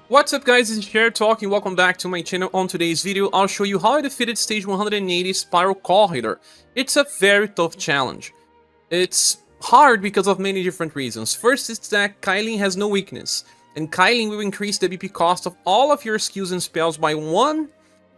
What's up guys, this is Cher talking, welcome back to my channel. On today's video, I'll show you how I defeated stage 180 Spiral Corridor. It's a very tough challenge. It's hard because of many different reasons. First is that Kylin has no weakness, and Kylin will increase the BP cost of all of your skills and spells by 1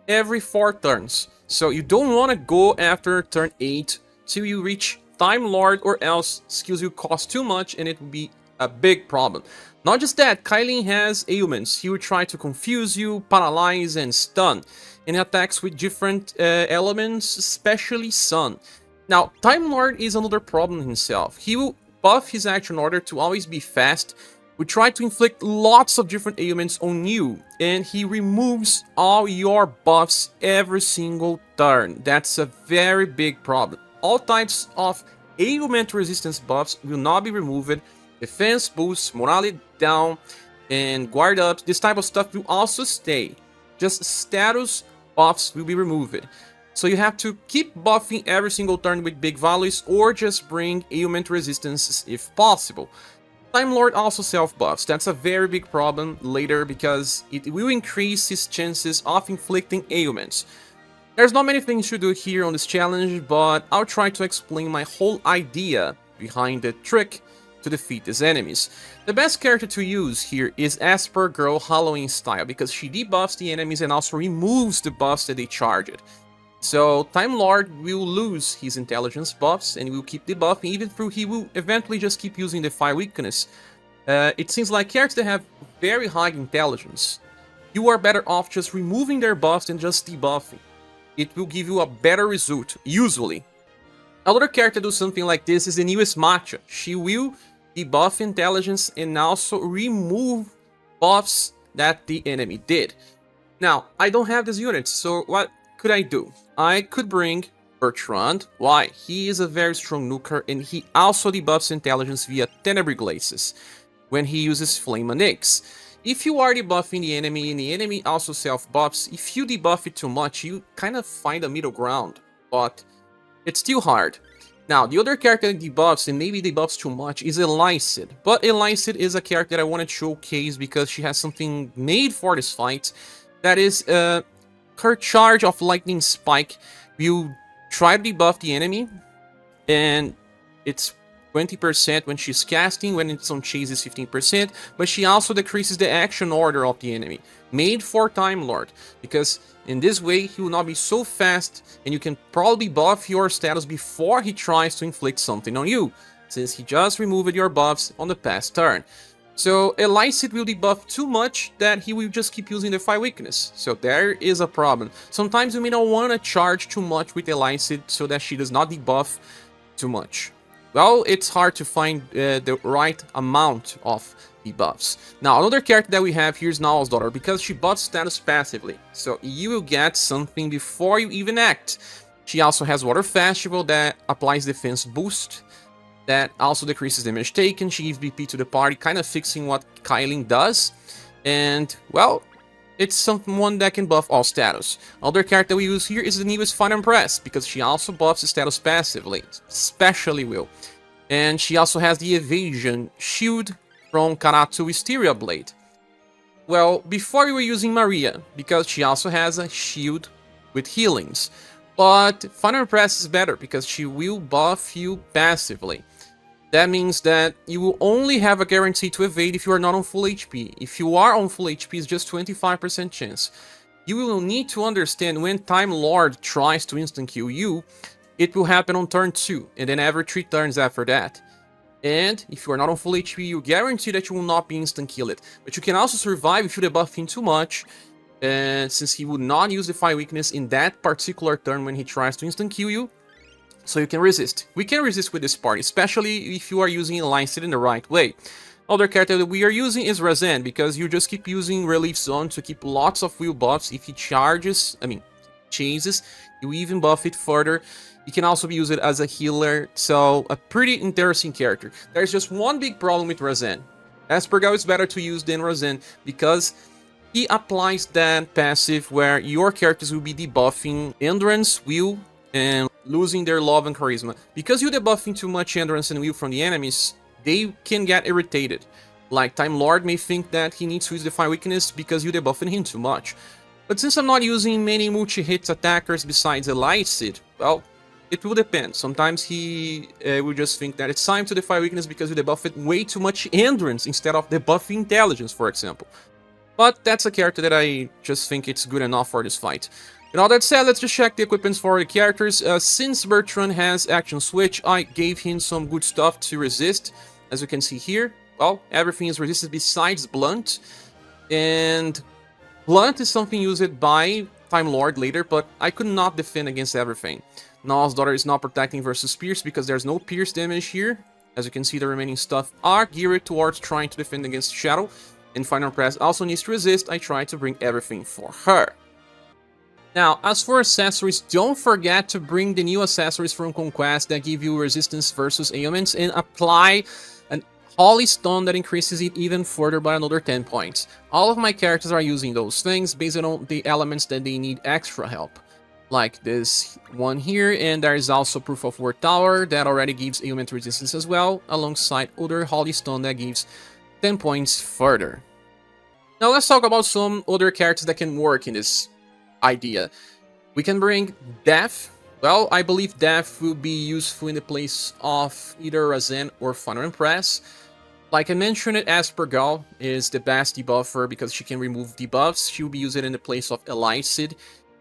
every 4 turns. So you don't want to go after turn 8 till you reach Time Lord, or else skills will cost too much and it will be a big problem. Not just that, Kylin has ailments. He will try to confuse you, paralyze, and stun, and attacks with different elements, especially Sun. Now, Time Lord is another problem himself. He will buff his action order to always be fast, will try to inflict lots of different ailments on you, and he removes all your buffs every single turn. That's a very big problem. All types of ailment resistance buffs will not be removed. Defense boosts, morale down, and guard ups, this type of stuff will also stay. Just status buffs will be removed. So you have to keep buffing every single turn with big values, or just bring ailment resistances if possible. Time Lord also self-buffs. That's a very big problem later because it will increase his chances of inflicting ailments. There's not many things to do here on this challenge, but I'll try to explain my whole idea behind the trick to defeat these enemies. The best character to use here is Esper Girl Halloween style, because she debuffs the enemies and also removes the buffs that they charged. So Time Lord will lose his intelligence buffs and will keep debuffing, even though he will eventually just keep using the fire weakness. It seems like characters that have very high intelligence, you are better off just removing their buffs than just debuffing. It will give you a better result, usually. Another character do something like this is the newest Matcha. She will debuff intelligence and also remove buffs that the enemy did. Now, I don't have this unit, so what could I do? I could bring Bertrand. Why? He is a very strong nuker, and he also debuffs intelligence via Tenebrae Glaces when he uses Flame Onyx. If you are debuffing the enemy and the enemy also self-buffs, if you debuff it too much, you kind of find a middle ground, but it's still hard. Now, the other character that debuffs, and maybe debuffs too much, is Elysed. But Elysed is a character that I want to showcase because she has something made for this fight. That is, her charge of Lightning Spike will try to debuff the enemy, and it's 20% when she's casting, when it's on chase is 15%, but she also decreases the action order of the enemy, made for Time Lord, because in this way he will not be so fast, and you can probably buff your status before he tries to inflict something on you, since he just removed your buffs on the past turn. So Elysed will debuff too much that he will just keep using the fire weakness, so there is a problem. Sometimes you may not want to charge too much with Elysed so that she does not debuff too much. Well, it's hard to find the right amount of debuffs. Now, another character that we have here is Nowell's Daughter, because she buffs status passively, so you will get something before you even act. She also has Water Festival that applies defense boost, that also decreases damage taken. She gives BP to the party, kind of fixing what Kylin does, and, well, it's someone that can buff all status. Another character we use here is the newest Empress, because she also buffs the status passively, especially Will. And she also has the evasion shield from Karatu Wisteria Blade. Well, before we were using Maria, because she also has a shield with healings. But Empress is better, because she will buff you passively. That means that you will only have a guarantee to evade if you are not on full HP. If you are on full HP, it's just 25% chance. You will need to understand when Time Lord tries to instant kill you, it will happen on turn 2, and then every 3 turns after that. And if you are not on full HP, you guarantee that you will not be instant killed. But you can also survive if you debuff him too much, since he would not use the fire weakness in that particular turn when he tries to instant kill you. So you can resist. We can resist with this party, especially if you are using Elysed in the right way. Other character that we are using is Razem, because you just keep using Relief Zone to keep lots of will buffs. If he chases, you even buff it further. You can also be used as a healer, so a pretty interesting character. There's just one big problem with Razem. Esper Girl is better to use than Razem, because he applies that passive where your characters will be debuffing Endurance, Will, and losing their love and charisma. Because you're debuffing too much endurance and will from the enemies, they can get irritated. Like, Time Lord may think that he needs to use the Fire Weakness because you debuffed him too much. But since I'm not using many multi-hit attackers besides Elysed, well, it will depend. Sometimes he will just think that it's time to defy weakness because you debuffed way too much endurance instead of debuffing intelligence, for example. But that's a character that I just think it's good enough for this fight. With all that said, let's just check the equipments for the characters. Since Bertrand has action switch, I gave him some good stuff to resist. As you can see here, well, everything is resisted besides Blunt. And Blunt is something used by Time Lord later, but I could not defend against everything. Nal's daughter is not protecting versus Pierce because there's no Pierce damage here. As you can see, the remaining stuff are geared towards trying to defend against Shadow. And Final Press also needs to resist. I try to bring everything for her. Now, as for accessories, don't forget to bring the new accessories from Conquest that give you resistance versus ailments and apply an Holy Stone that increases it even further by another 10 points. All of my characters are using those things based on the elements that they need extra help. Like this one here, and there is also Proof of Work Tower that already gives ailment resistance as well, alongside other Holy Stone that gives 10 points further. Now let's talk about some other characters that can work in this idea. We can bring Death. Well, I believe Death will be useful in the place of either Razem or Final Empress. Like I mentioned, ScherBR is the best debuffer because she can remove debuffs. She will be used in the place of Elysed.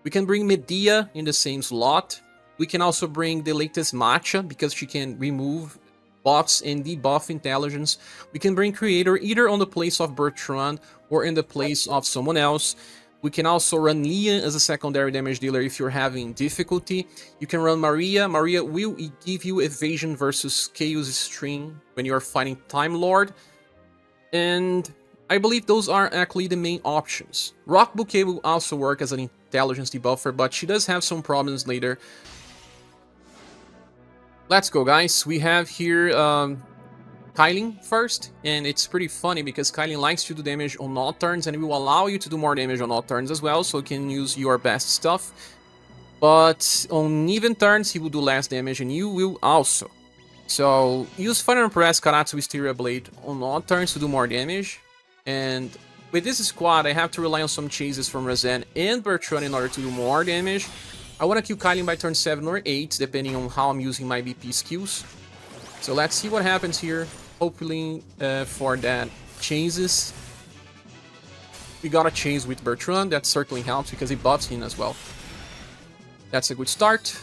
We can bring Medea in the same slot. We can also bring the latest Matcha because she can remove buffs and debuff intelligence. We can bring Creator either on the place of Bertrand or in the place of someone else. We can also run Leon as a secondary damage dealer if you're having difficulty. You can run Maria. Maria will give you evasion versus Chaos String when you're fighting Time Lord. And I believe those are actually the main options. Rock Bouquet will also work as an intelligence debuffer, but she does have some problems later. Let's go, guys. We have here Kylin first, and it's pretty funny because Kylin likes to do damage on all turns and it will allow you to do more damage on all turns as well, so you can use your best stuff. But on even turns, he will do less damage and you will also. So use Final Empress, Karatsu, Wisteria Blade on all turns to do more damage. And with this squad, I have to rely on some chases from Razem and Bertrand in order to do more damage. I want to kill Kylin by turn 7 or 8, depending on how I'm using my BP skills. So let's see what happens here. Hopefully for that chases. We got a chase with Bertrand, that certainly helps because it buffs him as well. That's a good start.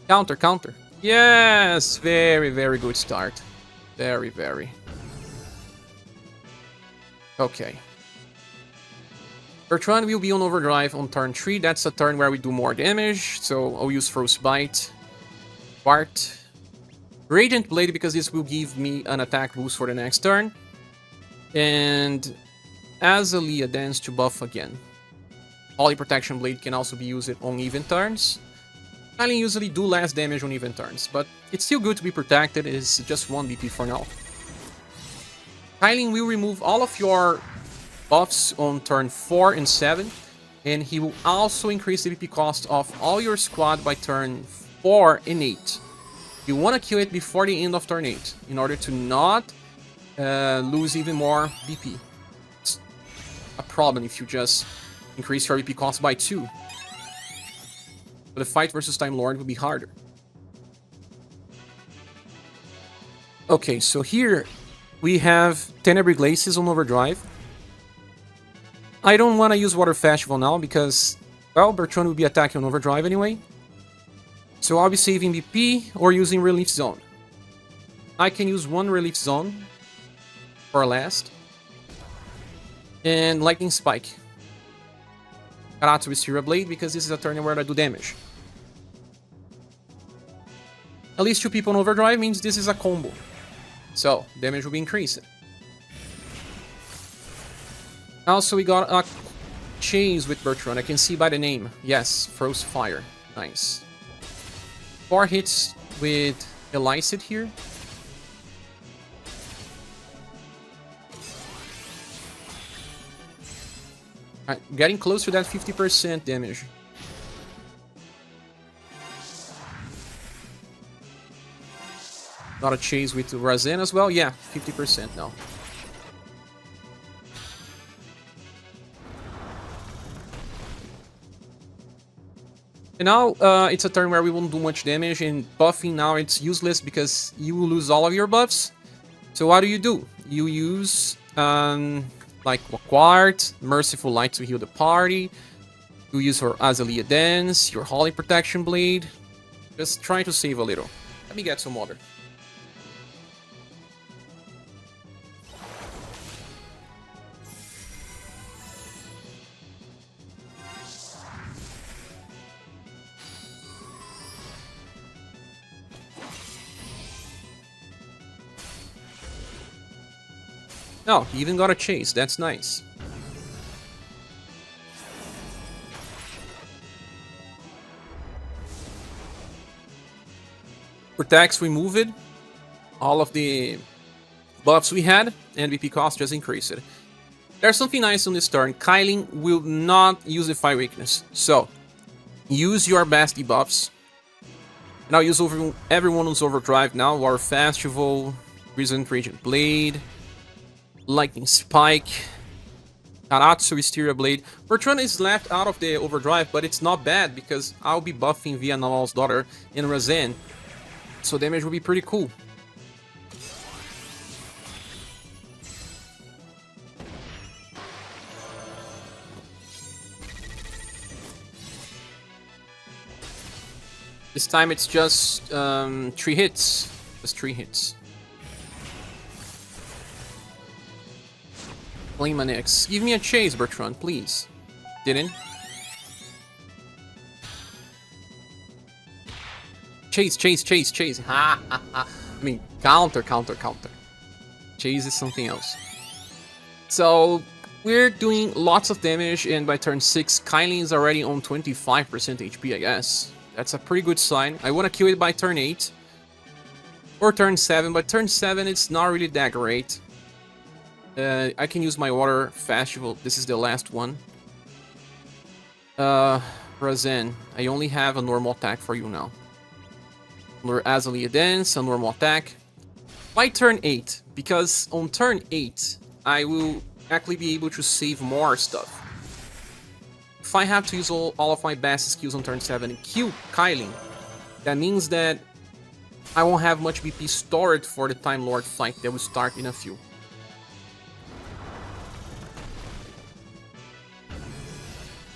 Counter, counter. Yes, very, very good start. Very, very. Okay. Bertrand will be on overdrive on turn 3. That's a turn where we do more damage, so I'll use Frostbite. Bart. Radiant Blade because this will give me an attack boost for the next turn. And Azalea Dance to buff again. Holy Protection Blade can also be used on even turns. Kylin usually do less damage on even turns, but it's still good to be protected. It's just 1 BP for now. Kylin will remove all of your buffs on turn 4 and 7, and he will also increase the BP cost of all your squad by turn 4 and 8. You want to kill it before the end of turn 8, in order to not lose even more BP. It's a problem if you just increase your BP cost by 2. But the fight versus Time Lord will be harder. Okay, so here we have Tenebrae Glaciers on overdrive. I don't want to use Water Festival now because, well, Bertrand will be attacking on overdrive anyway. So I'll be saving BP or using Relief Zone. I can use 1 Relief Zone for last. And Lightning Spike. Karatsu Wisteria Blade because this is a turn where I do damage. At least 2 people on overdrive means this is a combo. So, damage will be increased. Also, we got a chase with Bertrand. I can see by the name. Yes, Frost Fire. Nice. 4 hits with Elysed here. Getting close to that 50% damage. Got a chase with Razem as well. Yeah, 50% now. And now it's a turn where we won't do much damage, and buffing now it's useless because you will lose all of your buffs. So what do? You use like Quart, Merciful Light to heal the party. You use your Azalea Dance, your Holy Protection Blade. Just try to save a little. Let me get some water. Oh, he even got a chase. That's nice. Protects removed. All of the buffs we had, and VP cost just increased it. There's something nice on this turn. Kylin will not use the Fire Weakness. So, use your best debuffs. Now use everyone who's Overdrive now. War Festival, Recent Radiant Blade, Lightning Spike, Karatsu, Wisteria Blade. Bertrand is left out of the Overdrive, but it's not bad because I'll be buffing via Namal's Daughter and Razem. So damage will be pretty cool. This time it's just 3 hits. Just 3 hits. Flame an X. Give me a chase, Bertrand, please. Didn't. Chase, chase, chase, chase. Ha, ha, ha. I mean, counter, counter, counter. Chase is something else. So, we're doing lots of damage, and by turn 6, Kylin is already on 25% HP, I guess. That's a pretty good sign. I want to kill it by turn 8. Or turn 7, but turn 7 it's not really that great. I can use my Water Festival. This is the last one. Razem, I only have a normal attack for you now. Azalea Dance, a normal attack. By turn 8, because on turn 8, I will actually be able to save more stuff. If I have to use all of my best skills on turn 7 and kill Kylin, that means that I won't have much BP stored for the Time Lord fight that will start in a few.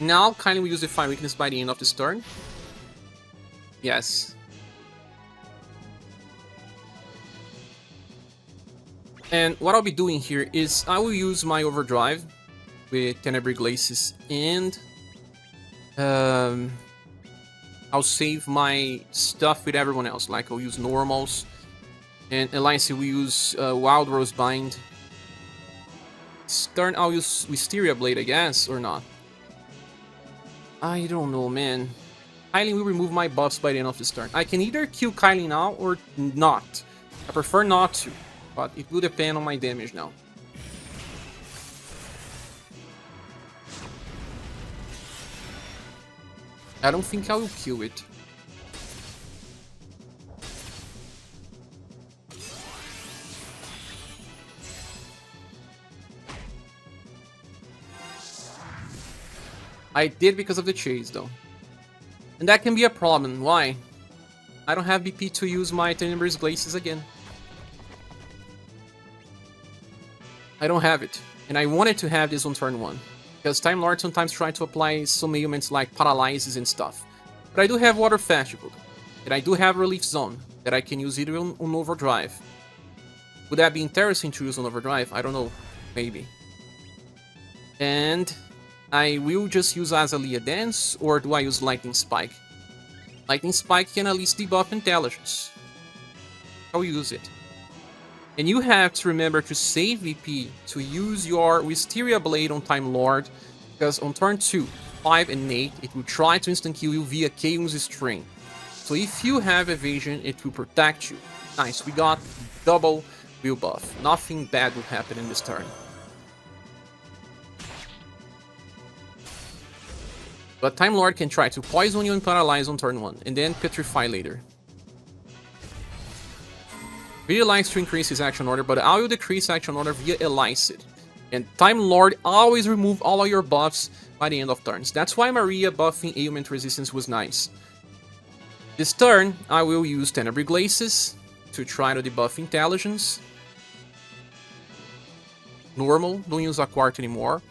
Now, Kylin will use the Fire Weakness by the end of this turn. Yes. And what I'll be doing here is I will use my Overdrive with Tenebrae Glacis, and I'll save my stuff with everyone else. Like I'll use normals, and Elysed will use Wild Rose Bind. This turn I'll use Wisteria Blade, I guess, or not. I don't know, man. Kylin will remove my buffs by the end of this turn. I can either kill Kylin now or not. I prefer not to, but it will depend on my damage now. I don't think I will kill it. I did because of the chase, though. And that can be a problem. Why? I don't have BP to use my Tenebrae Glacis again. I don't have it. And I wanted to have this on turn 1. Because Time Lord sometimes try to apply some ailments like paralyzes and stuff. But I do have Water Festival. And I do have Relief Zone that I can use either on Overdrive. Would that be interesting to use on Overdrive? I don't know. Maybe. And I will just use Azalea Dance, or do I use Lightning Spike? Lightning Spike can at least debuff Intelligence. I'll use it. And you have to remember to save VP to use your Wisteria Blade on Time Lord, because on turn 2, 5 and 8, it will try to instant kill you via Chaos String. So if you have evasion, it will protect you. Nice, we got double will buff. Nothing bad will happen in this turn. But Time Lord can try to poison you and paralyze on turn 1, and then petrify later. Really likes to increase his action order, but I will decrease action order via Elysed. And Time Lord always remove all of your buffs by the end of turns. That's why Maria buffing ailment resistance was nice. This turn, I will use Tenebrae Glaces to try to debuff intelligence. Normal, don't use Aquart anymore.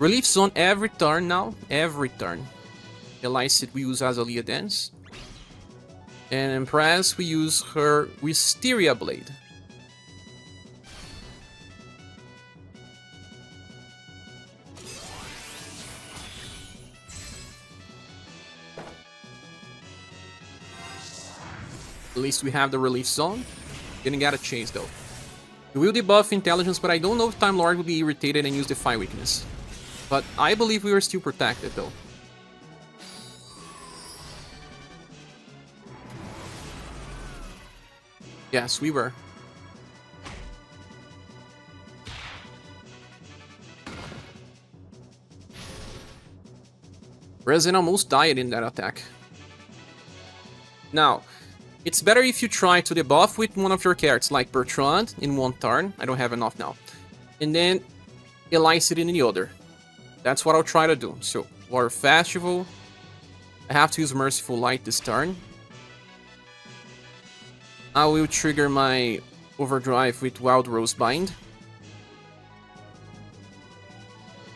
Relief Zone every turn now, every turn. Elysed we use Azalea Dance. And Empress we use her Wisteria Blade. At least we have the Relief Zone. Didn't get a chase though. We will debuff intelligence, but I don't know if Time Lord will be irritated and use Defy Weakness. But I believe we are still protected though. Yes, we were. Razem almost died in that attack. Now, it's better if you try to debuff with one of your characters, like Bertrand in one turn. I don't have enough now. And then Elysed in the other. That's what I'll try to do. So, Water Festival. I have to use Merciful Light this turn. I will trigger my Overdrive with Wild Rose Bind.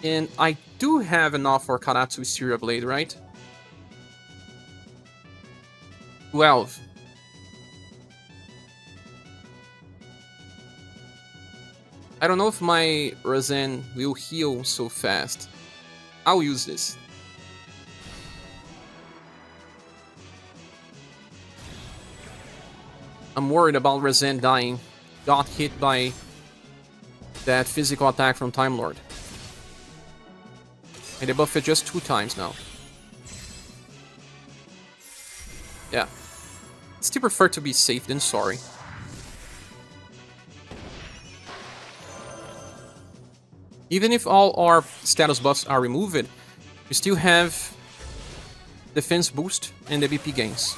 And I do have enough for Karatsu Wisteria Blade, right? 12. I don't know if my Razem will heal so fast. I'll use this. I'm worried about Razem dying. Got hit by that physical attack from Time Lord. And they buffed it just 2 times now. Yeah. Still prefer to be safe than sorry. Even if all our status buffs are removed, we still have defense boost and the BP gains.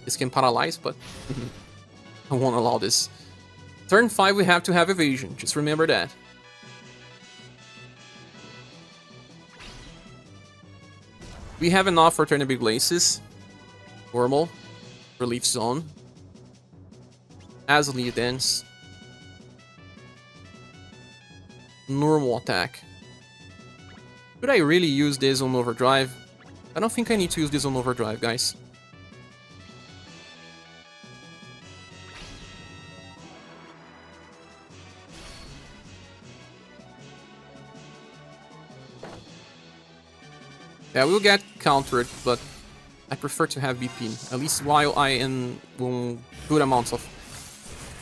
This can paralyze, but I won't allow this. Turn 5 we have to have evasion, just remember that. We have enough for Tenebrae Glaces, Normal, Relief Zone, Azalea Dance, normal attack. Could I really use this on Overdrive? I don't think I need to use this on Overdrive, guys. Yeah, we'll get countered, but I prefer to have BP, at least while I am on good amounts of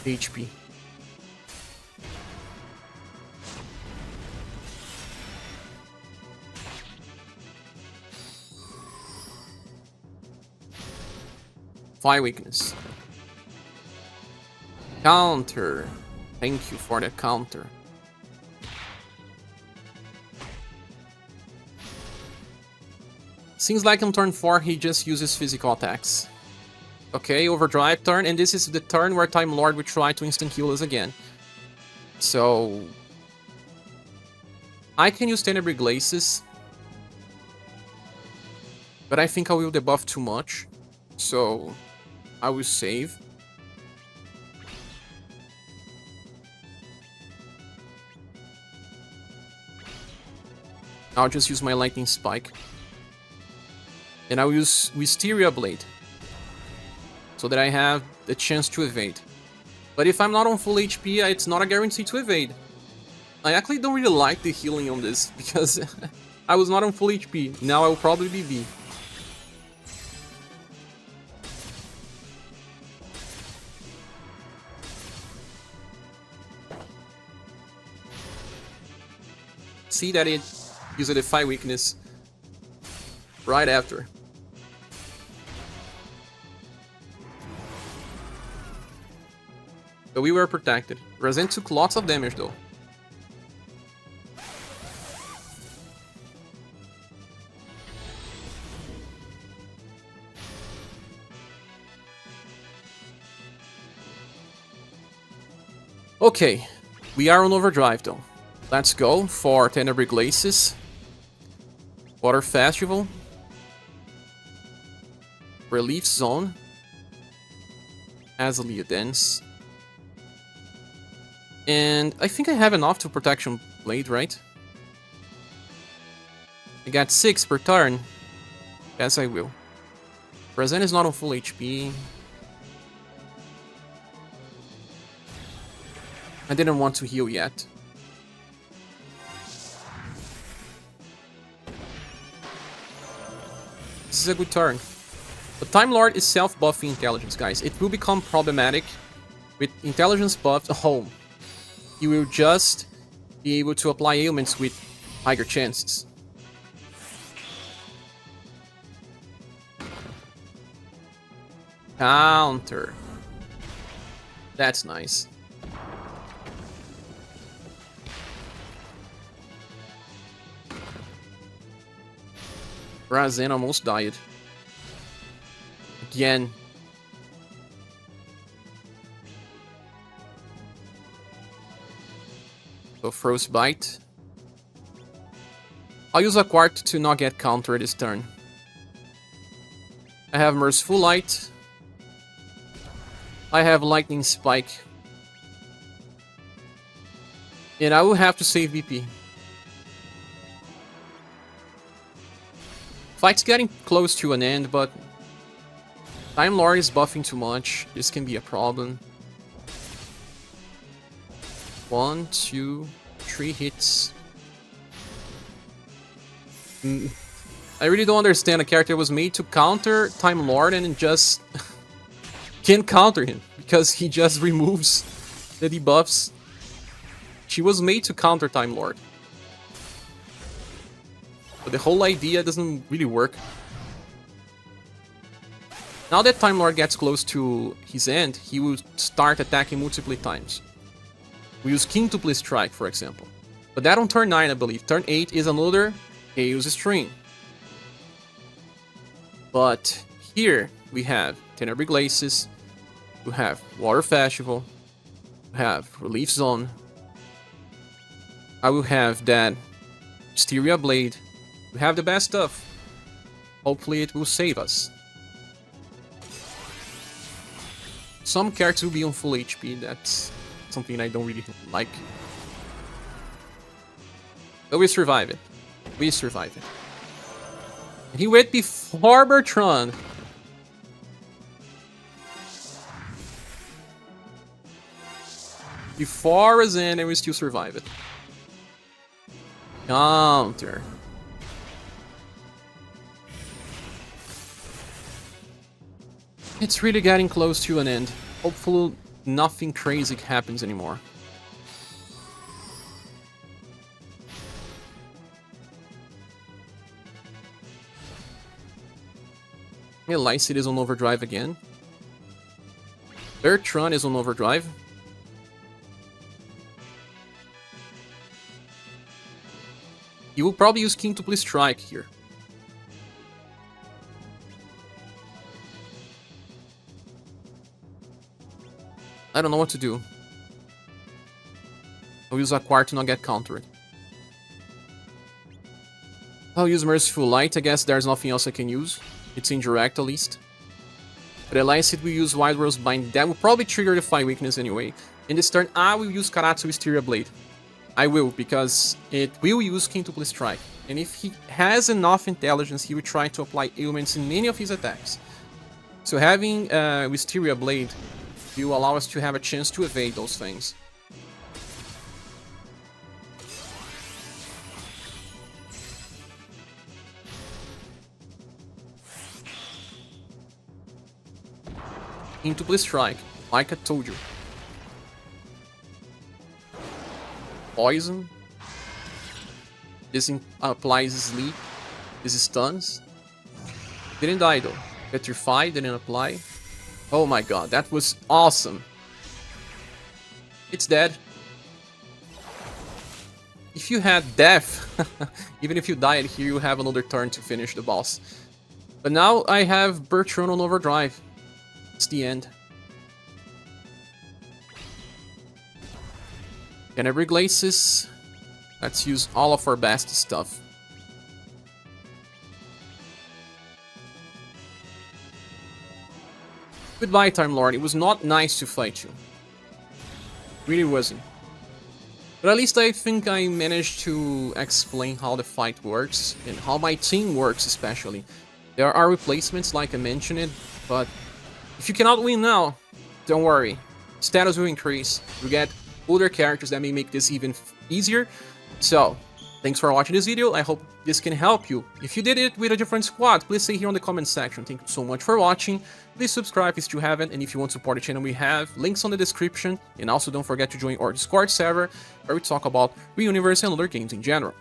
HP. Fire weakness. Counter. Thank you for the counter. Seems like on turn 4 he just uses physical attacks. Okay, Overdrive turn, and this is the turn where Time Lord will try to instant heal us again. So I can use Tenebrae Glaces, but I think I will debuff too much, so I will save. I'll just use my Lightning Spike. And I will use Wisteria Blade, so that I have the chance to evade. But if I'm not on full HP, it's not a guarantee to evade. I actually don't really like the healing on this, because I was not on full HP. Now I will probably be B. See that it used a Defy weakness right after. But we were protected. Razem took lots of damage though. Okay, we are on overdrive though. Let's go for Tenebrae Glacis. Water Festival. Relief Zone. Azalea Dance. And I think I have enough to Protection Blade, right? I got 6 per turn. Yes, I will. Razem is not on full HP. I didn't want to heal yet. This is a good turn. But Time Lord is self-buffing intelligence, guys. It will become problematic with intelligence buffed home. You will just be able to apply ailments with higher chances. Counter. That's nice. Razem almost died. Again. So Frostbite. I'll use a Quart to not get countered this turn. I have Merciful Light. I have Lightning Spike. And I will have to save BP. Fight's getting close to an end, but Time Lord is buffing too much. This can be a problem. 1, 2, 3 hits. I really don't understand. A character was made to counter Time Lord and just can't counter him because he just removes the debuffs. She was made to counter Time Lord. But the whole idea doesn't really work. Now that Time Lord gets close to his end, he will start attacking multiple times. We use Quintuple Strike, for example. But that on turn 9, I believe. Turn 8 is another Chaos String. But here we have Tenebrae Glacis, we have Water Festival, we have Relief Zone. I will have that Styria Blade. We have the best stuff. Hopefully it will save us. Some characters will be on full HP, that's something I don't really like. But we survive it. We survive it. And he went before Bertrand. Before Razem, and we still survive it. Counter. It's really getting close to an end. Hopefully nothing crazy happens anymore. Elysed is on overdrive again. Bertrand is on overdrive. He will probably use Quintuple Strike here. I don't know what to do. I'll use a Quart to not get countered. I'll use Merciful Light. I guess there's nothing else I can use. It's indirect at least. But Elysed will use Wild Rose Bind. That will probably trigger the Fire Weakness anyway. In this turn, I will use Karatsu Styria Blade. I will, because it will use Quintuple Strike. And if he has enough intelligence, he will try to apply ailments in many of his attacks. So having Wisteria Blade will allow us to have a chance to evade those things. Quintuple Strike, like I told you. Poison. This applies sleep. This stuns. Didn't die though. Petrify didn't apply. Oh my god, that was awesome. It's dead. If you had death, even if you died here, you have another turn to finish the boss. But now I have Bertrand on overdrive. It's the end. Canterbury Glacis. Let's use all of our best stuff. Goodbye, Time Lord. It was not nice to fight you. Really wasn't. But at least I think I managed to explain how the fight works, and how my team works especially. There are replacements like I mentioned it, but if you cannot win now, don't worry. Status will increase. You get older characters that may make this even easier. So, thanks for watching this video. I hope this can help you. If you did it with a different squad, please say here on the comment section. Thank you so much for watching. Please subscribe if you still haven't, and if you want to support the channel, we have links on the description. And also don't forget to join our Discord server, where we talk about UniverSe and other games in general.